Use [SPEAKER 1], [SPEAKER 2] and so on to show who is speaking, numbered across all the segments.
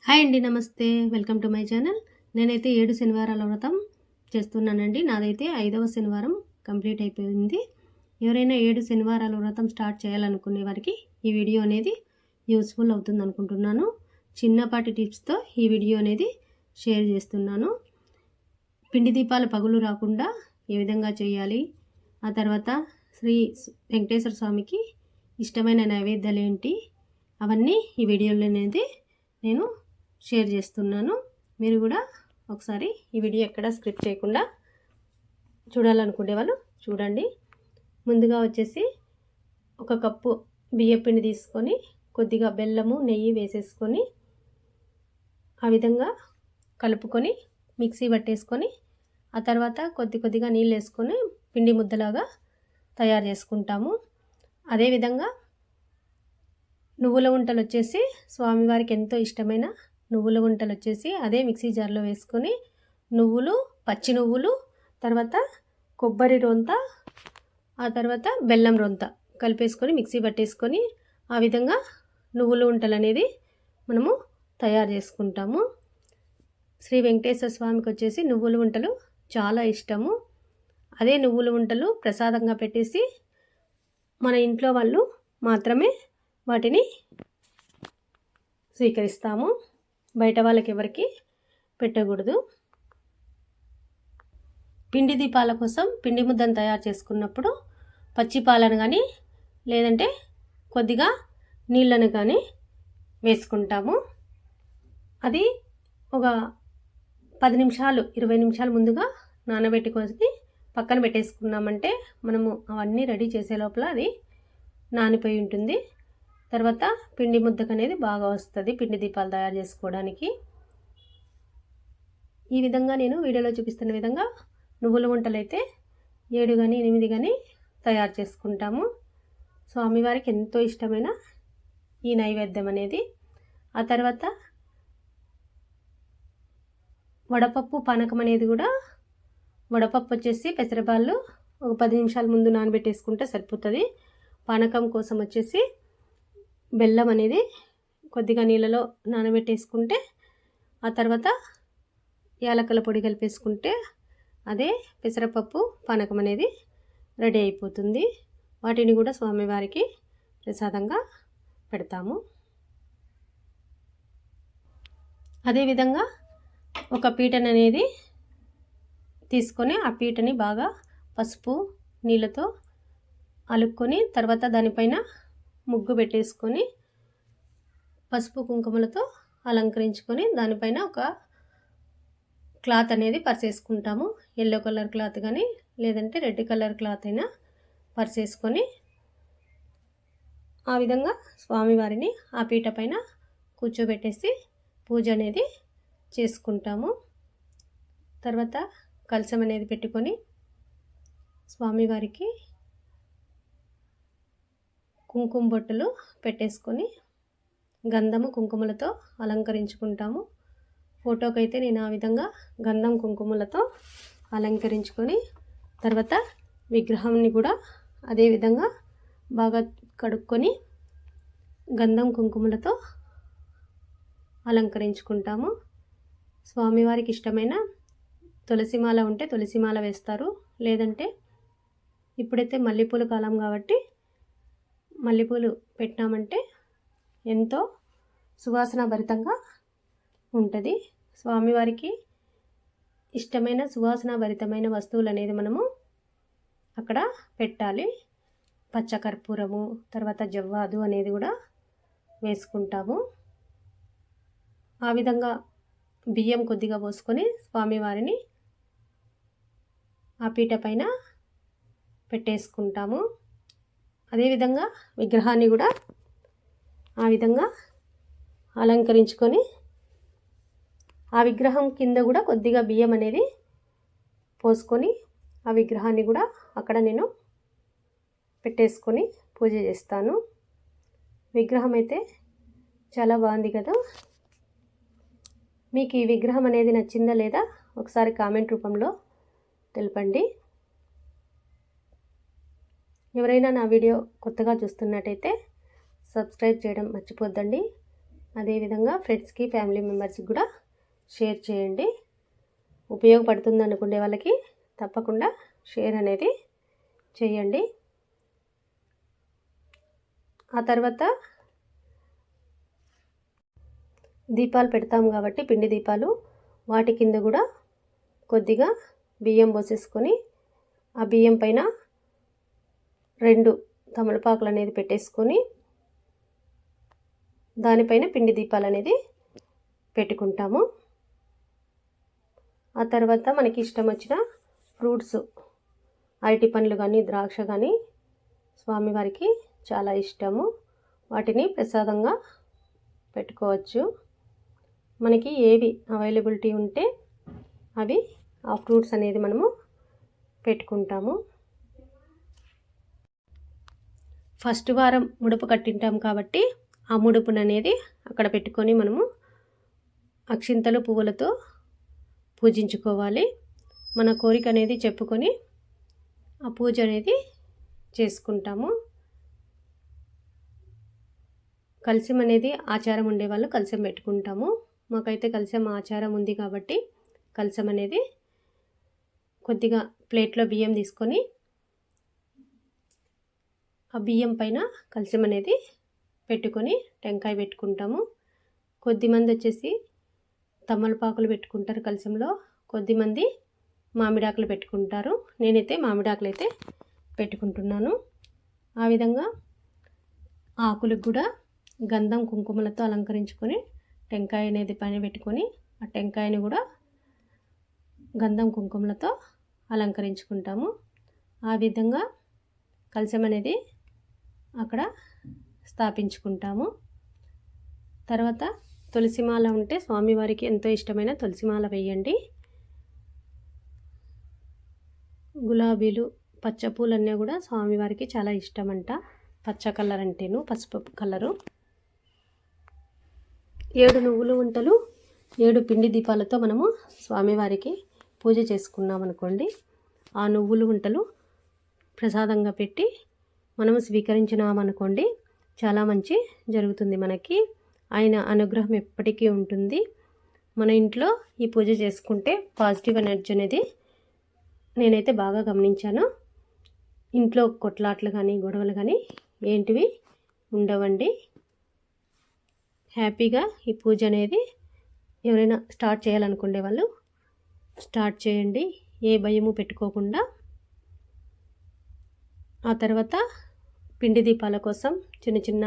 [SPEAKER 1] Hi అండి, నమస్తే. Welcome to my channel. నేనైతే 7 శనివారాల వ్రతం చేస్తున్నానండి. నాదైతే 5వ శనివారం కంప్లీట్ అయిపోయింది. ఎవరైనా 7 శనివారాల వ్రతం స్టార్ట్ చేయాలనుకునే వారికి ఈ వీడియో అనేది యూస్ఫుల్ అవుతుంది అనుకుంటున్నాను. చిన్నపాటి టిప్స్తో ఈ వీడియో అనేది షేర్ చేస్తున్నాను. పిండి దీపాలు పగులు రాకుండా ఏ విధంగా చేయాలి, ఆ తర్వాత శ్రీ వెంకటేశ్వర స్వామికి ఇష్టమైన నైవేద్యాలు ఏంటి, అవన్నీ ఈ వీడియోలో అనేది నేను షేర్ చేస్తున్నాను. మీరు కూడా ఒకసారి ఈ వీడియో ఎక్కడ స్క్రిప్ట్ చేయకుండా చూడాలనుకునే వాళ్ళు చూడండి. ముందుగా వచ్చేసి ఒక కప్పు బియ్యపిండి తీసుకొని కొద్దిగా బెల్లము నెయ్యి వేసేసుకొని ఆ విధంగా కలుపుకొని మిక్సీ పట్టేసుకొని ఆ తర్వాత కొద్దిగా నీళ్ళు వేసుకొని పిండి ముద్దలాగా తయారు చేసుకుంటాము. అదేవిధంగా నువ్వుల ఉంటలు వచ్చేసి స్వామివారికి ఎంతో ఇష్టమైన నువ్వుల ఉంటలు వచ్చేసి అదే మిక్సీ జార్లో వేసుకొని నువ్వులు, పచ్చి నువ్వులు, తర్వాత కొబ్బరి రొంత, ఆ తర్వాత బెల్లం రొంత కలిపేసుకొని మిక్సీ పట్టేసుకొని ఆ విధంగా నువ్వుల ఉంటలు అనేది మనము తయారు చేసుకుంటాము. శ్రీ వెంకటేశ్వర స్వామికి వచ్చేసి నువ్వుల ఉంటలు చాలా ఇష్టము. అదే నువ్వుల ఉంటలు ప్రసాదంగా పెట్టేసి మన ఇంట్లో వాళ్ళు మాత్రమే వాటిని స్వీకరిస్తాము. బయట వాళ్ళకి ఎవరికి పెట్టకూడదు. పిండి దీపాల కోసం పిండి ముద్దను తయారు చేసుకున్నప్పుడు పచ్చి పాలను కానీ లేదంటే కొద్దిగా నీళ్ళను కానీ వేసుకుంటాము. అది ఒక 10 నిమిషాలు 20 నిమిషాలు ముందుగా నానబెట్టుకొని పక్కన పెట్టేసుకున్నామంటే మనము అవన్నీ రెడీ చేసే లోపల అది నానిపోయి ఉంటుంది. తర్వాత పిండి ముద్దకు అనేది బాగా వస్తుంది పిండి దీపాలు తయారు చేసుకోవడానికి. ఈ విధంగా నేను వీడియోలో చూపిస్తున్న విధంగా నువ్వుల వంటలు అయితే 7 కానీ 8 కానీ తయారు చేసుకుంటాము. స్వామివారికి ఎంతో ఇష్టమైన ఈ నైవేద్యం అనేది. ఆ తర్వాత వడపప్పు పానకం అనేది కూడా, వడపప్పు వచ్చేసి పెసరబాళ్ళు ఒక 10 నిమిషాల ముందు నానబెట్టేసుకుంటే సరిపోతుంది. పానకం కోసం వచ్చేసి బెల్లం అనేది కొద్దిగా నీళ్ళలో నానబెట్టేసుకుంటే ఆ తర్వాత యాలకుల పొడి కలిపేసుకుంటే అదే పెసరపప్పు పానకం అనేది రెడీ అయిపోతుంది. వాటిని కూడా స్వామివారికి ప్రసాదంగా పెడతాము. అదేవిధంగా ఒక పీటను అనేది తీసుకొని ఆ పీటని బాగా పసుపు నీళ్ళతో అలుక్కొని తర్వాత దానిపైన ముగ్గు పెట్టేసుకొని పసుపు కుంకుమలతో అలంకరించుకొని దానిపైన ఒక క్లాత్ అనేది పరిచేసుకుంటాము. ఎల్లో కలర్ క్లాత్ కానీ లేదంటే రెడ్ కలర్ క్లాత్ అయినా పరిచేసుకొని ఆ విధంగా స్వామివారిని ఆ పీట పైన కూర్చోబెట్టేసి పూజ అనేది చేసుకుంటాము. తర్వాత కలశం అనేది పెట్టుకొని స్వామివారికి కుంకుమ బొట్టలు పెట్టేసుకొని గంధము కుంకుమలతో అలంకరించుకుంటాము. ఫోటోకి అయితే నేను ఆ విధంగా గంధం కుంకుమలతో అలంకరించుకొని తర్వాత విగ్రహాన్ని కూడా అదే విధంగా బాగా కడుక్కొని గంధం కుంకుమలతో అలంకరించుకుంటాము. స్వామివారికి ఇష్టమైన తులసిమాల ఉంటే తులసిమాల వేస్తారు, లేదంటే ఇప్పుడైతే మల్లెపూల కాలం కాబట్టి మల్లెపూలు పెట్టినామంటే ఎంతో సువాసన భరితంగా ఉంటుంది. స్వామివారికి ఇష్టమైన సువాసన భరితమైన వస్తువులు అనేది మనము అక్కడ పెట్టాలి. పచ్చకర్పూరము, తర్వాత జవ్వాదు అనేది కూడా వేసుకుంటాము. ఆ విధంగా బియ్యం కొద్దిగా పోసుకొని స్వామివారిని ఆ పీట పైన పెట్టేసుకుంటాము. అదేవిధంగా విగ్రహాన్ని కూడా ఆ విధంగా అలంకరించుకొని ఆ విగ్రహం కింద కూడా కొద్దిగా బియ్యం అనేది పోసుకొని ఆ విగ్రహాన్ని కూడా అక్కడ నేను పెట్టేసుకొని పూజ చేస్తాను. విగ్రహం అయితే చాలా బాగుంది కదా. మీకు ఈ విగ్రహం అనేది నచ్చిందా లేదా ఒకసారి కామెంట్ రూపంలో తెలపండి. ఎవరైనా నా వీడియో కొత్తగా చూస్తున్నట్టయితే సబ్స్క్రైబ్ చేయడం మర్చిపోద్దండి. అదేవిధంగా ఫ్రెండ్స్కి ఫ్యామిలీ మెంబర్స్కి కూడా షేర్ చేయండి. ఉపయోగపడుతుంది అనుకునే వాళ్ళకి తప్పకుండా షేర్ అనేది చేయండి. ఆ తర్వాత దీపాలు పెడతాము కాబట్టి పిండి దీపాలు, వాటి కింద కూడా కొద్దిగా బియ్యం పోసేసుకొని ఆ బియ్యం పైన 2 తమలపాకులు అనేది పెట్టేసుకొని దానిపైన పిండి దీపాలు అనేది పెట్టుకుంటాము. ఆ తర్వాత మనకి ఇష్టం వచ్చిన ఫ్రూట్స్, అరటి పండ్లు కానీ ద్రాక్ష కానీ స్వామివారికి చాలా ఇష్టము, వాటిని ప్రసాదంగా పెట్టుకోవచ్చు. మనకి ఏవి అవైలబిలిటీ ఉంటే అవి ఆ ఫ్రూట్స్ అనేది మనము పెట్టుకుంటాము. ఫస్ట్ వారం ముడుపు కట్టింటాం కాబట్టి ఆ ముడుపును అనేది అక్కడ పెట్టుకొని మనము అక్షింతలు పువ్వులతో పూజించుకోవాలి. మన కోరిక అనేది చెప్పుకొని ఆ పూజ అనేది చేసుకుంటాము. కలశం అనేది ఆచారం ఉండేవాళ్ళు కలశం పెట్టుకుంటాము. మాకైతే కలశం ఆచారం ఉంది కాబట్టి కలశం అనేది కొద్దిగా ప్లేట్లో బియ్యం తీసుకొని ఆ బియ్యం పైన కలశం అనేది పెట్టుకొని టెంకాయ పెట్టుకుంటాము. కొద్దిమంది వచ్చేసి తమలపాకులు పెట్టుకుంటారు కలశంలో, కొద్దిమంది మామిడాకులు పెట్టుకుంటారు. నేనైతే మామిడాకులు అయితే పెట్టుకుంటున్నాను. ఆ విధంగా ఆకులకు కూడా గంధం కుంకుమలతో అలంకరించుకొని టెంకాయ అనేది పైన పెట్టుకొని ఆ టెంకాయని కూడా గంధం కుంకుమలతో అలంకరించుకుంటాము. ఆ విధంగా కలశం అనేది అక్కడ స్థాపించుకుంటాము. తర్వాత తులసిమాల ఉంటే స్వామివారికి ఎంతో ఇష్టమైన తులసిమాల వేయండి. గులాబీలు, పచ్చ పూలన్నీ కూడా స్వామివారికి చాలా ఇష్టమంట. పచ్చ కలర్ అంటేను పసుపు కలరు. 7 నువ్వులు ఉంటలు 7 పిండి దీపాలతో మనము స్వామివారికి పూజ చేసుకున్నాం అనుకోండి, ఆ నువ్వులు ఉంటలు ప్రసాదంగా పెట్టి మనము స్వీకరించినామనుకోండి, చాలా మంచి జరుగుతుంది. మనకి ఆయన అనుగ్రహం ఎప్పటికీ ఉంటుంది. మన ఇంట్లో ఈ పూజ చేసుకుంటే పాజిటివ్ ఎనర్జీ అనేది నేనైతే బాగా గమనించాను. ఇంట్లో కొట్లాట్లు కానీ గొడవలు కానీ ఏంటివి ఉండవండి. హ్యాపీగా ఈ పూజ అనేది ఎవరైనా స్టార్ట్ చేయాలనుకునే వాళ్ళు స్టార్ట్ చేయండి, ఏ భయము పెట్టుకోకుండా. ఆ తర్వాత పిండి దీపాల కోసం చిన్న చిన్న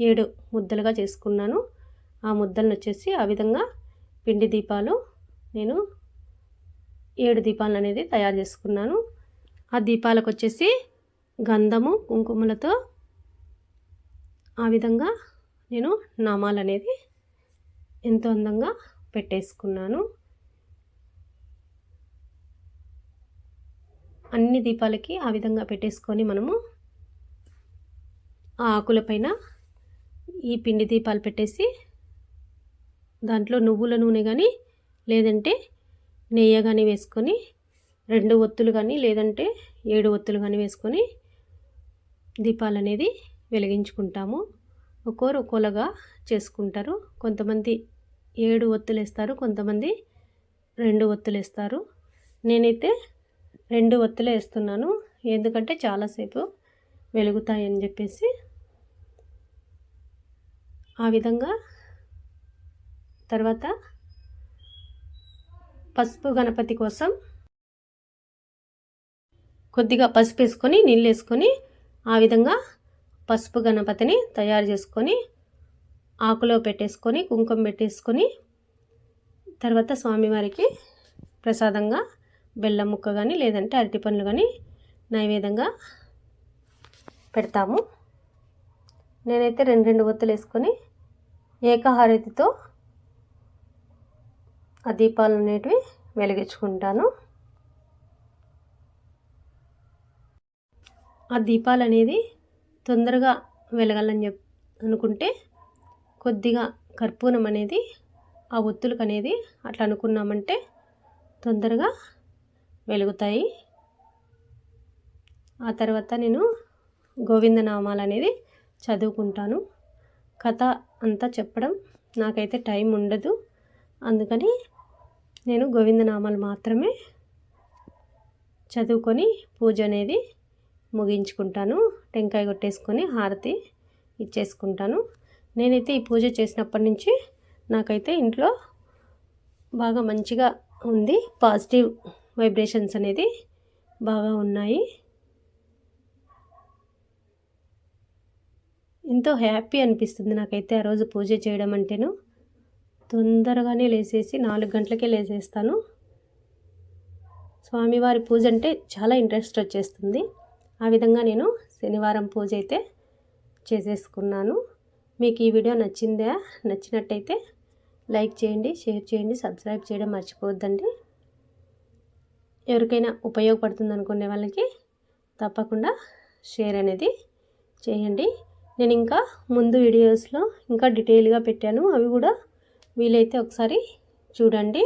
[SPEAKER 1] 7 ముద్దలుగా చేసుకున్నాను. ఆ ముద్దలను వచ్చేసి ఆ విధంగా పిండి దీపాలు నేను 7 దీపాలను అనేది తయారు చేసుకున్నాను. ఆ దీపాలకు వచ్చేసి గంధము కుంకుమలతో ఆ విధంగా నేను నామాలు అనేది ఎంతో అందంగా పెట్టేసుకున్నాను. అన్ని దీపాలకి ఆ విధంగా పెట్టేసుకొని మనము ఆ ఆకులపైన ఈ పిండి దీపాలు పెట్టేసి దాంట్లో నువ్వుల నూనె కానీ లేదంటే నెయ్యి కానీ వేసుకొని 2 ఒత్తులు కానీ లేదంటే 7 ఒత్తులు కానీ వేసుకొని దీపాలు అనేది వెలిగించుకుంటాము. ఒక్కోరు ఒక్కోలాగా చేసుకుంటారు. కొంతమంది 7 ఒత్తులు వేస్తారు, కొంతమంది 2 ఒత్తులు వేస్తారు. నేనైతే 2 ఒత్తులే వేస్తున్నాను, ఎందుకంటే చాలాసేపు వెలుగుతాయని చెప్పేసి. ఆ విధంగా తర్వాత పసుపు గణపతి కోసం కొద్దిగా పసుపు వేసుకొని నీళ్ళు వేసుకొని ఆ విధంగా పసుపు గణపతిని తయారు చేసుకొని ఆకులో పెట్టేసుకొని కుంకుమ పెట్టేసుకొని తర్వాత స్వామివారికి ప్రసాదంగా బెల్లం ముక్క కానీ లేదంటే అరటి పండ్లు కానీ నైవేద్యంగా పెడతాము. నేనైతే 2 ఒత్తులు వేసుకొని ఏకహారతితో ఆ దీపాలు అనేటివి వెలిగించుకుంటాను. ఆ దీపాలు అనేది తొందరగా వెలగాలని అనుకుంటే కొద్దిగా కర్పూరం అనేది ఆ ఒత్తులకు అనేది అట్లా అనుకున్నామంటే తొందరగా వెలుగుతాయి. ఆ తర్వాత నేను గోవిందనామాలు అనేది చదువుకుంటాను. కథ అంతా చెప్పడం నాకైతే టైం ఉండదు. అందుకని నేను గోవిందనామాలు మాత్రమే చదువుకొని పూజ అనేది ముగించుకుంటాను. టెంకాయ కొట్టేసుకొని హారతి ఇచ్చేసుకుంటాను. నేనైతే ఈ పూజ చేసినప్పటి నుంచి నాకైతే ఇంట్లో బాగా మంచిగా ఉంది. పాజిటివ్ వైబ్రేషన్స్ అనేది బాగా ఉన్నాయి. ఎంతో హ్యాపీ అనిపిస్తుంది నాకైతే ఆ రోజు పూజ చేయడం అంటేను. తొందరగానే లేచేసి 4 గంటలకే లేచేస్తాను. స్వామివారి పూజ అంటే చాలా ఇంట్రెస్ట్ వచ్చేస్తుంది. ఆ విధంగా నేను శనివారం పూజ అయితే చేసేసుకున్నాను. మీకు ఈ వీడియో నచ్చినట్టయితే లైక్ చేయండి, షేర్ చేయండి, సబ్స్క్రైబ్ చేయడం మర్చిపోవద్దండి. ఎవరికైనా ఉపయోగపడుతుంది అనుకునే వాళ్ళకి తప్పకుండా షేర్ అనేది చేయండి. నేను ఇంకా ముందు వీడియోస్లో ఇంకా డీటెయిల్గా పెట్టాను. అవి కూడా వీలైతే ఒకసారి చూడండి.